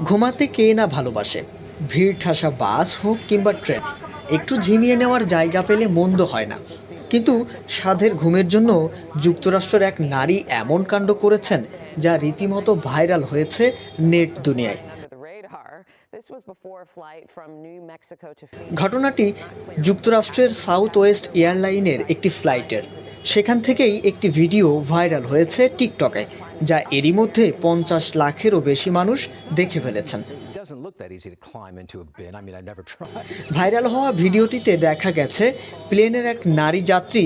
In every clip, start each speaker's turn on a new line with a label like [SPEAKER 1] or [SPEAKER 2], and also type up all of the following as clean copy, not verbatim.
[SPEAKER 1] ঘুমাতে কে না ভালোবাসে। ভিড় ঠাসা বাস হোক কিংবা ট্রেন, একটু ঝিমিয়ে নেওয়ার জায়গা পেলে মন্দ হয় না। কিন্তু সাধের ঘুমের জন্য যুক্তরাষ্ট্রের এক নারী এমন কাণ্ড করেছেন যা রীতিমতো ভাইরাল হয়েছে নেট দুনিয়ায়। ঘটনাটি যুক্তরাষ্ট্রের সাউথ ওয়েস্ট এয়ারলাইনের একটি ফ্লাইটের। সেখান থেকেই একটি ভিডিও ভাইরাল হয়েছে টিকটকে, যা এরই মধ্যে 50 লাখেরও বেশি মানুষ দেখে ফেলেছেন। ভাইরাল হওয়া ভিডিওটিতে দেখা গেছে প্লেনের এক নারী যাত্রী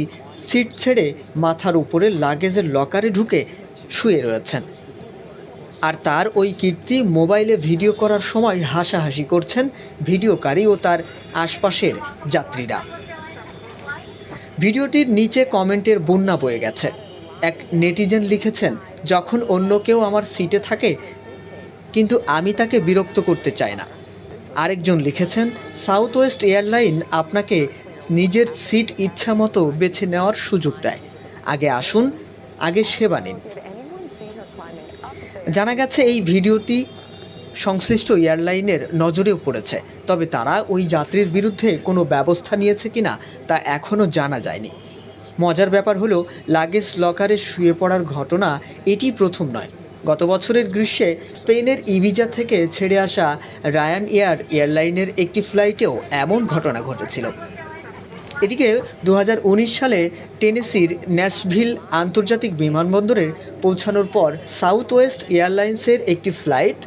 [SPEAKER 1] সিট ছেড়ে মাথার উপরে লাগেজের লকারে ঢুকে শুয়ে রয়েছেন, আর তার ওই কীর্তি মোবাইলে ভিডিও করার সময় হাসাহাসি করছেন ভিডিওকারী ও তার আশপাশের যাত্রীরা। ভিডিওটির নিচে কমেন্টের বন্যা বয়ে গেছে। এক নেটিজেন লিখেছেন, যখন অন্য কেউ আমার সিটে থাকে কিন্তু আমি তাকে বিরক্ত করতে চাই না। আরেকজন লিখেছেন, সাউথ ওয়েস্ট এয়ারলাইন আপনাকে নিজের সিট ইচ্ছা মতো বেছে নেওয়ার সুযোগ দেয়। আগে আসুন, আগে সেবা নিন। জানা গেছে এই ভিডিওটি সংশ্লিষ্ট এয়ারলাইনের নজরেও পড়েছে, তবে তারা ওই যাত্রীর বিরুদ্ধে কোনো ব্যবস্থা নিয়েছে কিনা তা এখনও জানা যায়নি। মজার ব্যাপার হলো, লাগেজ লকারে শুয়ে পড়ার ঘটনা এটি প্রথম নয়। গত বছরের গ্রীষ্মে স্পেনের ইবিজা থেকে ছেড়ে আসা রায়ান এয়ারলাইনের একটি ফ্লাইটেও এমন ঘটনা ঘটেছিল। এদিকে 2019 সালে টেনেসির ন্যাশভিল আন্তর্জাতিক বিমানবন্দরে পৌঁছানোর পর সাউথ ওয়েস্ট এয়ারলাইন্সের একটি ফ্লাইট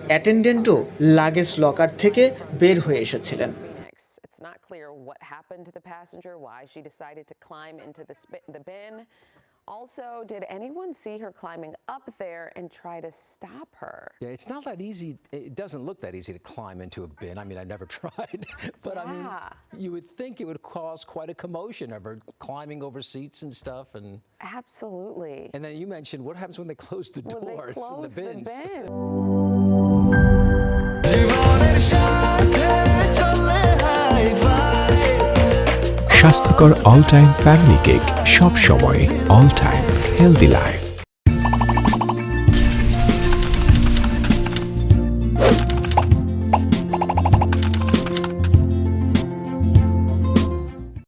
[SPEAKER 1] অ্যাটেন্ডেন্টও লাগেজ লকার থেকে বের হয়ে এসেছিলেন।
[SPEAKER 2] It's not clear what happened to the passenger, why she decided to climb into the bin. Also, did anyone see her climbing up there and try to stop her?
[SPEAKER 3] Yeah, it's not that easy. It doesn't look that easy to climb into a bin. I mean, I've never tried. But I mean, you would think it would cause quite a commotion of her climbing over seats and stuff. And
[SPEAKER 2] absolutely.
[SPEAKER 3] And then you mentioned, what happens when they close the doors
[SPEAKER 2] in the bins? The bin.
[SPEAKER 4] স্বাস্থ্যকর all time family cake, সব সময় all time healthy life.